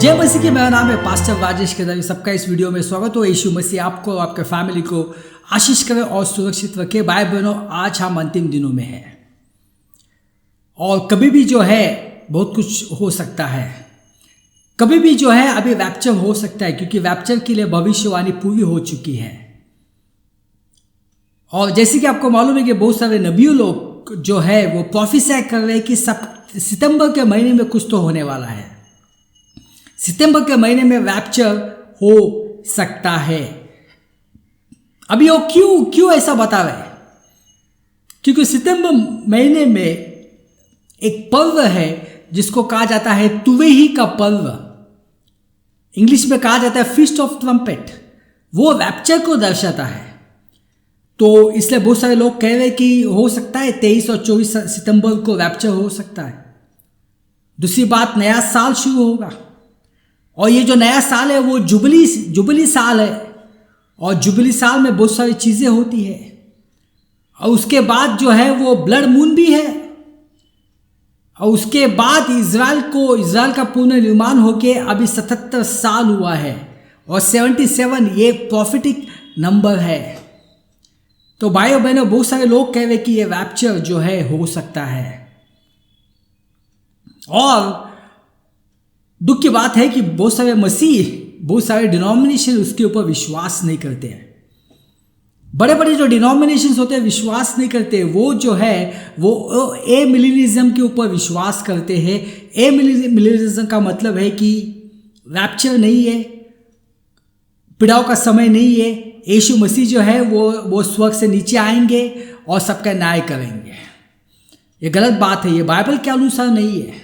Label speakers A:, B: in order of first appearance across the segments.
A: जय मसीह की, मेरा नाम है पास्टर राजेश केदारी। सबका इस वीडियो में स्वागत हो। यीशु मसीह आपको और आपके फैमिली को आशीष करे और सुरक्षित रखे। भाई बहनों, आज हम अंतिम दिनों में हैं और कभी भी जो है बहुत कुछ हो सकता है। कभी भी जो है अभी रैप्चर हो सकता है, क्योंकि रैप्चर के लिए भविष्यवाणी पूरी हो चुकी है। और जैसे कि आपको मालूम है कि बहुत सारे नबियों लोग जो है वो प्रोफेसाई कर रहे हैं कि सितंबर के महीने में कुछ तो होने वाला है। सितंबर के महीने में रैप्चर हो सकता है। अभी वो क्यों ऐसा बता रहे हैं? क्योंकि सितंबर महीने में एक पर्व है जिसको कहा जाता है तुवेही का पर्व। इंग्लिश में कहा जाता है फीस्ट ऑफ ट्रम्पेट। वो रैप्चर को दर्शाता है। तो इसलिए बहुत सारे लोग कह रहे हैं कि हो सकता है 23 और 24 सितंबर को रैप्चर हो सकता है। दूसरी बात, नया साल शुरू होगा और ये जो नया साल है वो जुबली साल है। और जुबली साल में बहुत सारी चीज़ें होती है। और उसके बाद जो है वो ब्लड मून भी है। और उसके बाद इज़राइल का पुनर्निर्माण होके अभी 77 साल हुआ है। और 77 ये प्रॉफिटिक नंबर है। तो भाइयों बहनों, बहुत सारे लोग कह रहे कि ये रैप्चर जो है हो सकता है। और दुख की बात है कि बहुत सारे डिनोमिनेशन उसके ऊपर विश्वास नहीं करते हैं। बड़े बड़े जो डिनोमिनेशंस होते हैं विश्वास नहीं करते। वो जो है वो ए मिलेनिज्म के ऊपर विश्वास करते हैं। ए मिलेनिज्म का मतलब है कि रैप्चर नहीं है, पिड़ाव का समय नहीं है। यीशु मसीह जो है वो स्वर्ग से नीचे आएंगे और सबका न्याय करेंगे। ये गलत बात है। ये बाइबल के अनुसार नहीं है।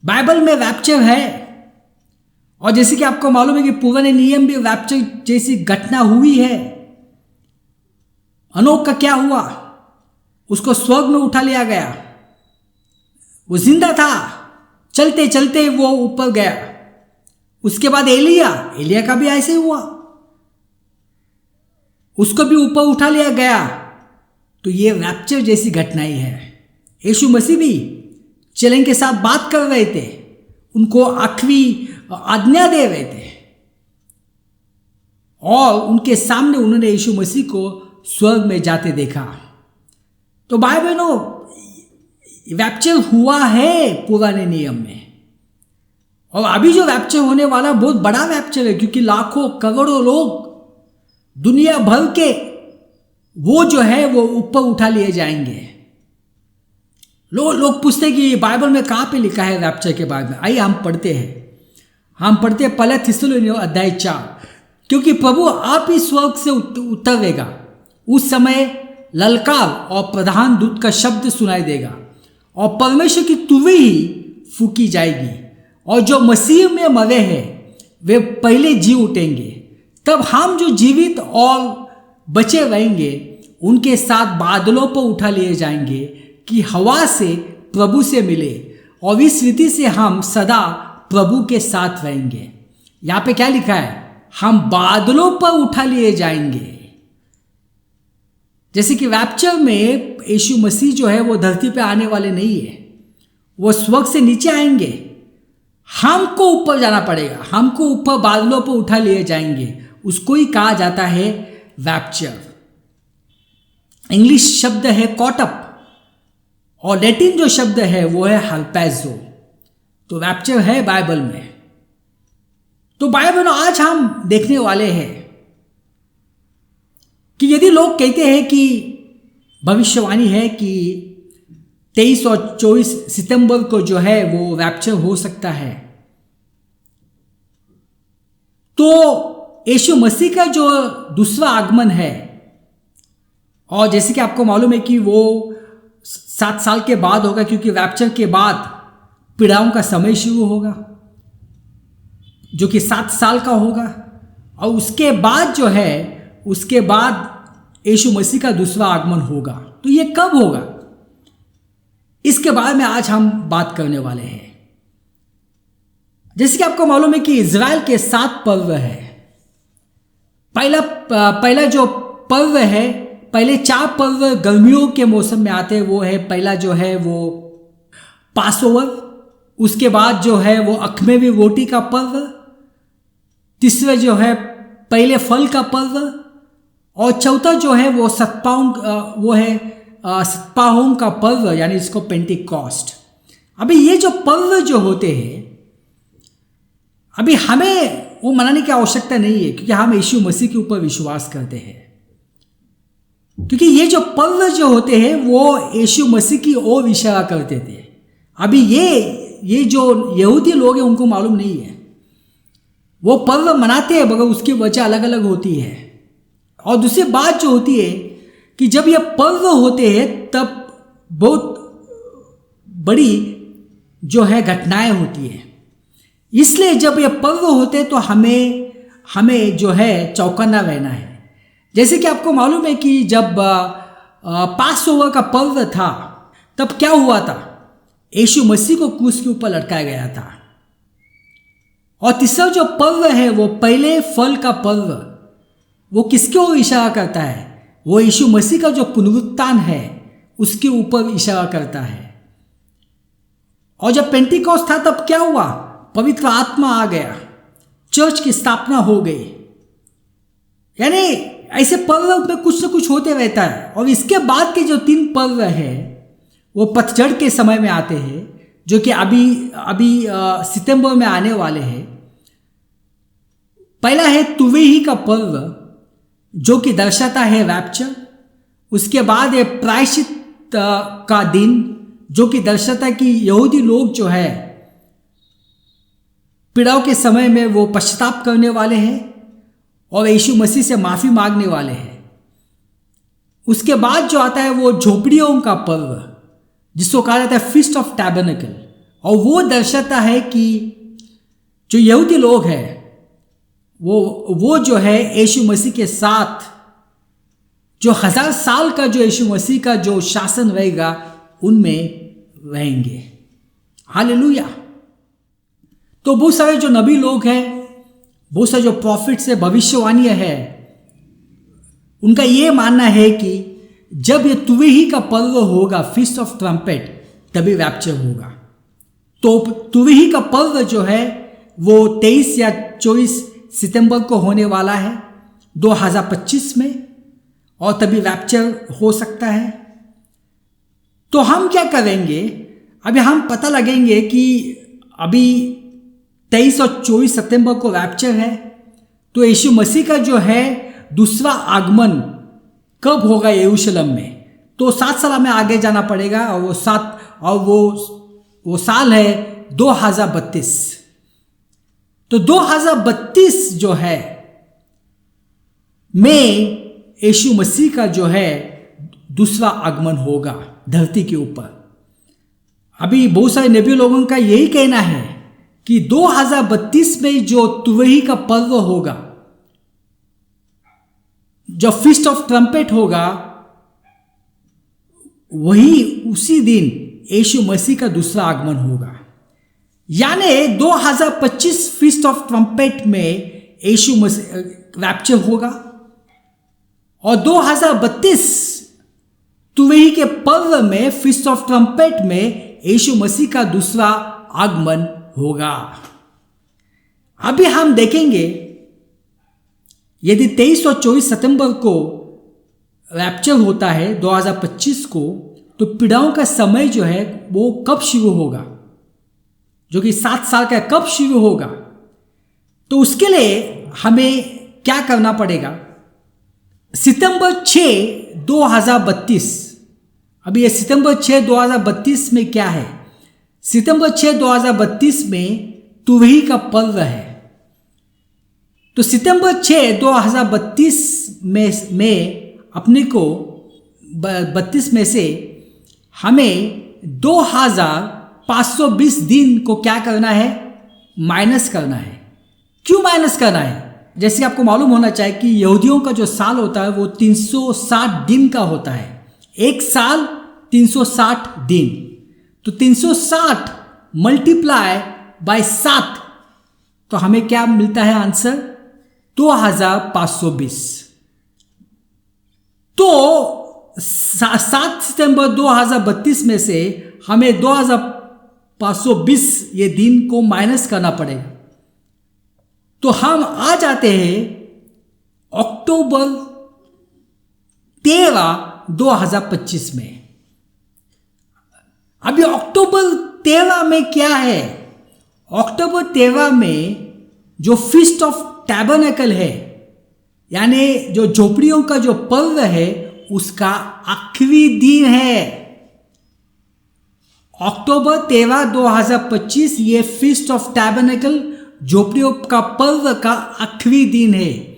A: बाइबल में रैप्चर है। और जैसे कि आपको मालूम है कि पुराने नियम भी रैप्चर जैसी घटना हुई है। अनोक का क्या हुआ? उसको स्वर्ग में उठा लिया गया। वो जिंदा था, चलते चलते वो ऊपर गया। उसके बाद एलिया का भी ऐसे हुआ, उसको भी ऊपर उठा लिया गया। तो ये रैप्चर जैसी घटना ही है। यीशु मसीह भी चेलन के साथ बात कर रहे थे, उनको आखिरी आज्ञा दे रहे थे और उनके सामने उन्होंने यीशु मसीह को स्वर्ग में जाते देखा। तो भाई बहनों, रैप्चर हुआ है पुराने नियम में। और अभी जो रैप्चर होने वाला बहुत बड़ा रैप्चर है, क्योंकि लाखों करोड़ों लोग दुनिया भर के वो जो है वो ऊपर उठा लिए जाएंगे। लोग पूछते हैं कि बाइबल में कहाँ पे लिखा है रैप्चर के बारे में। आइए हम पढ़ते हैं पहला थिस्सलुनीय अध्याय 4। क्योंकि प्रभु आप ही स्वर्ग से उतरेगा, उस समय ललकार और प्रधान दूत का शब्द सुनाई देगा और परमेश्वर की तुरही फूकी जाएगी। और जो मसीह में मरे हैं वे पहले जी उठेंगे। तब हम जो जीवित और बचे रहेंगे उनके साथ बादलों पर उठा लिए जाएंगे कि हवा से प्रभु से मिले, और इस रीति से हम सदा प्रभु के साथ रहेंगे। यहाँ पे क्या लिखा है? हम बादलों पर उठा लिए जाएंगे। जैसे कि रैप्चर में यीशु मसीह जो है वो धरती पे आने वाले नहीं है, वो स्वर्ग से नीचे आएंगे। हमको ऊपर जाना पड़ेगा, हमको ऊपर बादलों पर उठा लिए जाएंगे। उसको ही कहा जाता है रैप्चर। इंग्लिश शब्द है कॉट अप और लैटिन जो शब्द है वो है हर्पैज़ो। तो रैप्चर है बाइबल में। तो बाइबल में आज हम देखने वाले हैं कि यदि लोग कहते हैं कि भविष्यवाणी है कि 23 और 24 सितंबर को जो है वो रैप्चर हो सकता है, तो यीशु मसीह का जो दूसरा आगमन है, और जैसे कि आपको मालूम है कि वो 7 साल के बाद होगा, क्योंकि रैप्चर के बाद पीड़ाओं का समय शुरू होगा जो कि 7 साल का होगा। और उसके बाद जो है उसके बाद यीशु मसीह का दूसरा आगमन होगा। तो ये कब होगा, इसके बारे में आज हम बात करने वाले हैं। जैसे कि आपको मालूम है कि इज़राइल के 7 पर्व है। पहला जो पर्व है, पहले 4 पर्व गर्मियों के मौसम में आते हैं। वो है, पहला जो है वो पास ओवर, उसके बाद जो है वो अखमेवी रोटी का पर्व, तीसरा जो है पहले फल का पर्व, और चौथा जो है वो सत्पाहों का पर्व, यानी इसको पेंटिकॉस्ट। अभी ये जो पर्व जो होते हैं, अभी हमें वो मनाने की आवश्यकता नहीं है, क्योंकि हम यीशु मसीह के ऊपर विश्वास करते हैं। क्योंकि ये जो पर्व जो होते हैं वो यीशु मसीह की ओर इशारा करते थे। अभी ये जो यहूदी लोग हैं उनको मालूम नहीं है, वो पर्व मनाते हैं मगर उसकी वजह अलग अलग होती है। और दूसरी बात जो होती है कि जब ये पर्व होते हैं तब बहुत बड़ी जो है घटनाएं होती है। इसलिए जब ये पर्व होते हैं तो हमें जो है चौकन्ना रहना है। जैसे कि आपको मालूम है कि जब पास ओवर का पर्व था तब क्या हुआ था, यीशु मसीह को क्रूस के ऊपर लटकाया गया था। और तीसरा जो पर्व है वो पहले फल का पर्व, वो किसके ओर इशारा करता है, वो यीशु मसीह का जो पुनरुत्थान है उसके ऊपर इशारा करता है। और जब पेंटिकॉस्ट था तब क्या हुआ, पवित्र आत्मा आ गया, चर्च की स्थापना हो गई। यानी ऐसे पर्व में कुछ न कुछ होते रहता है। और इसके बाद के जो 3 पर्व है वो पतझड़ के समय में आते हैं, जो कि अभी सितंबर में आने वाले हैं। पहला है तुवेही का पर्व, जो कि दर्शाता है रैप्चर। उसके बाद है प्रायश्चित का दिन, जो कि दर्शाता है कि यहूदी लोग जो है पीड़ाओं के समय में वो पश्चाताप करने वाले हैं और यीशु मसीह से माफ़ी मांगने वाले हैं। उसके बाद जो आता है वो झोपड़ियों का पर्व, जिसको कहा जाता है फीस्ट ऑफ टैबरनेकल, और वो दर्शाता है कि जो यहूदी लोग हैं वो जो है यीशु मसीह के साथ जो 1000 साल का जो यीशु मसीह का जो शासन रहेगा उनमें रहेंगे। हालेलुया। तो बहुत सारे जो नबी लोग हैं, बहुत सारे जो प्रॉफिट्स है, भविष्यवाणियां है, उनका ये मानना है कि जब ये तुवेही का पर्व होगा, फीस्ट ऑफ ट्रम्पेट, तभी रैप्चर होगा। तो तुवेही का पर्व जो है वो 23 या 24 सितंबर को होने वाला है 2025 में, और तभी रैप्चर हो सकता है। तो हम क्या करेंगे, अभी हम पता लगेंगे कि अभी 23 और 24 सितंबर को रैप्चर है, तो यीशु मसीह का जो है दूसरा आगमन कब होगा यरूशलेम में। तो 7 साल में आगे जाना पड़ेगा, और वो साल है 2032। तो 2032 जो है में यीशु मसीह का जो है दूसरा आगमन होगा धरती के ऊपर। अभी बहुत सारे नबी लोगों का यही कहना है कि 2032 में जो तुवेही का पर्व होगा, जो फीस्ट ऑफ ट्रम्पेट होगा, वही उसी दिन यीशु मसीह का दूसरा आगमन होगा। यानी 2025 फीस्ट ऑफ ट्रम्पेट में यीशु मसीह रैप्चर होगा, और 2032 तुवेही के पर्व में, फीस्ट ऑफ ट्रम्पेट में यीशु मसीह का दूसरा आगमन होगा। अभी हम देखेंगे यदि 23 और 24 सितंबर को रैप्चर होता है 2025 को, तो पीड़ाओं का समय जो है वो कब शुरू होगा, जो कि 7 साल का कब शुरू होगा। तो उसके लिए हमें क्या करना पड़ेगा, सितंबर 6 2032, अभी ये सितंबर 6 2032 में क्या है, सितंबर 6 2032 में तुवेही का पर्व है। तो सितंबर 6 2032 में अपने को 32 में से हमें 2520 दिन को क्या करना है, माइनस करना है। क्यों माइनस करना है? जैसे आपको मालूम होना चाहिए कि यहूदियों का जो साल होता है वो 360 दिन का होता है। एक साल 360 दिन, तो 360 मल्टीप्लाई बाय 7, तो हमें क्या मिलता है आंसर, 2520। तो 7 सितंबर 2032 में से हमें 520 ये दिन को माइनस करना पड़ेगा, तो हम आ जाते हैं अक्टूबर 13, 2025 में। अभी अक्टूबर 13 में क्या है? अक्टूबर 13 में जो फीस्ट ऑफ टैबरनेकल है, यानी जो झोपड़ियों का जो पर्व है, उसका आखिरी दिन है। अक्टूबर 13, 2025 ये फीस्ट ऑफ टैबरनेकल झोपड़ियों का पर्व का आखिरी दिन है।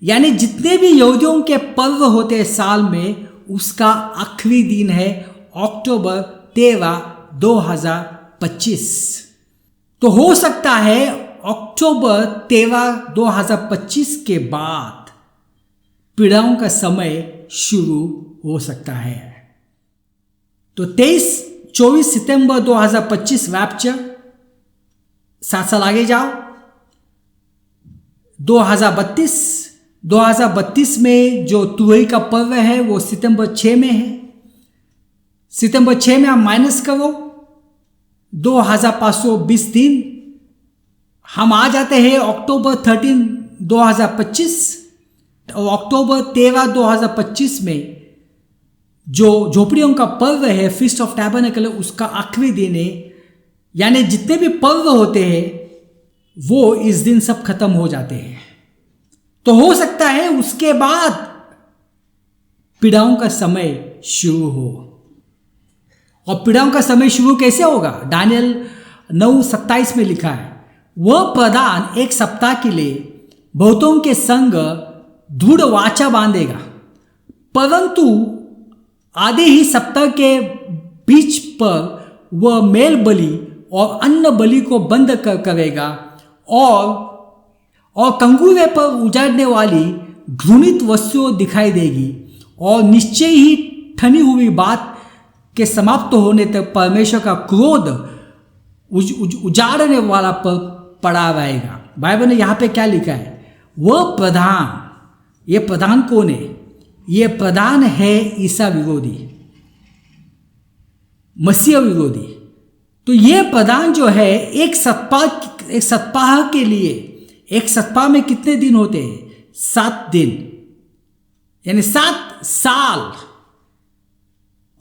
A: यानी जितने भी यहूदियों के पर्व होते हैं साल में, उसका आखिरी दिन है अक्टूबर 13, 2025। तो हो सकता है अक्टूबर 13, 2025 के बाद पीड़ाओं का समय शुरू हो सकता है। तो 23-24 सितंबर 2025 रैप्चर, 7 साल आगे जाओ 2032 में जो तुरई का पर्व है वो सितंबर 6 में है। सितंबर 6 में आप माइनस करो 2520 दिन, हम आ जाते हैं अक्टूबर 13, 2025। और अक्टूबर 13, 2025 में जो झोपड़ियों का पर्व है फीस्ट ऑफ टैबरनेकल, उसका आखिरी दिन है। यानी जितने भी पर्व होते हैं वो इस दिन सब खत्म हो जाते हैं। तो हो सकता है उसके बाद पीड़ाओं का समय शुरू हो। और पीड़ाओं का समय शुरू कैसे होगा? दानियल 9:27 में लिखा है, वह प्रधान एक सप्ताह के लिए बहुतों के संग दृढ़ वाचा बांधेगा, परंतु आधे ही सप्ताह के बीच पर वह मेल बलि और अन्न बलि को बंद करेगा और कंगुए पर उजाड़ने वाली घृणित वस्तुएं दिखाई देगी, और निश्चय ही ठनी हुई बात के समाप्त होने तक परमेश्वर का क्रोध उजाड़ने वाला पर पड़ा रहेगा। बाइबल ने यहाँ पे क्या लिखा है? वह प्रधान, ये प्रधान कौन है? ये प्रधान है ईसा विरोधी, मसीह विरोधी। तो ये प्रधान जो है एक सप्ताह के लिए, एक सप्ताह में कितने दिन होते हैं? 7 दिन, यानी 7 साल।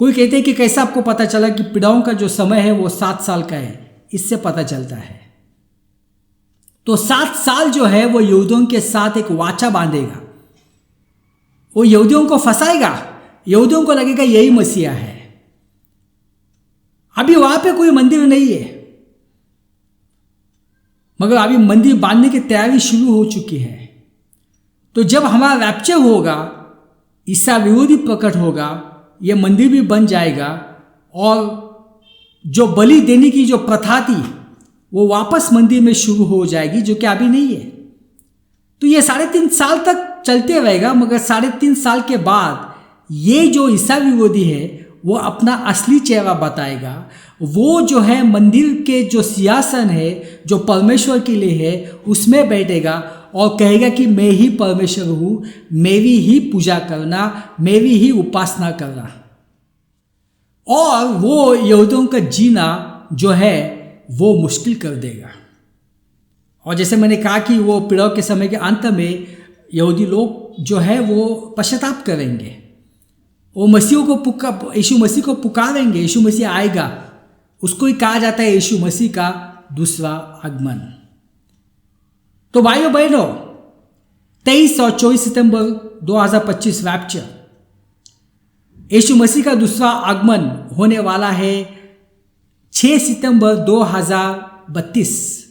A: कोई कहते हैं कि कैसा आपको पता चला कि पीड़ाओं का जो समय है वो 7 साल का है? इससे पता चलता है। तो 7 साल जो है वो यहूदियों के साथ एक वाचा बांधेगा, वो यहूदियों को फंसाएगा, यहूदियों को लगेगा यही मसीहा है। अभी वहां पे कोई मंदिर नहीं है, मगर अभी मंदिर बांधने की तैयारी शुरू हो चुकी है। तो जब हमारा रैप्चर होगा, ईसा विरोधी प्रकट होगा, यह मंदिर भी बन जाएगा, और जो बलि देने की जो प्रथा थी वो वापस मंदिर में शुरू हो जाएगी, जो कि अभी नहीं है। तो ये 3.5 साल तक चलते रहेगा, मगर 3.5 साल के बाद ये जो ईसा विरोधी है वो अपना असली चेहरा बताएगा। वो जो है मंदिर के जो सिंहासन है जो परमेश्वर के लिए है, उसमें बैठेगा और कहेगा कि मैं ही परमेश्वर हूँ, मेरी ही पूजा करना, मेरी ही उपासना करना। और वो यहूदियों का जीना जो है वो मुश्किल कर देगा। और जैसे मैंने कहा कि वो पीड़ाओं के समय के अंत में यहूदी लोग जो है वो पश्चाताप करेंगे, वो यीशु मसीह को पुकारेंगे, यीशु मसीह आएगा। उसको ही कहा जाता है यीशु मसीह का दूसरा आगमन। तो भाइयों बहनों, 23 और 24 सितंबर 2025 रैप्चर, यीशु मसीह का दूसरा आगमन होने वाला है 6 सितंबर 2032,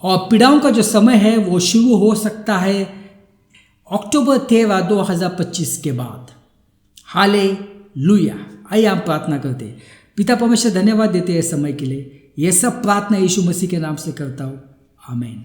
A: और पीड़ाओं का जो समय है वो शुरू हो सकता है अक्टूबर 13, 2025 के बाद। हालेलुया। आइए हम प्रार्थना करते हैं। पिता परमेश्वर, धन्यवाद देते हैं समय के लिए। यह सब प्रार्थना यीशु मसीह के नाम से करता हूँ, आमीन।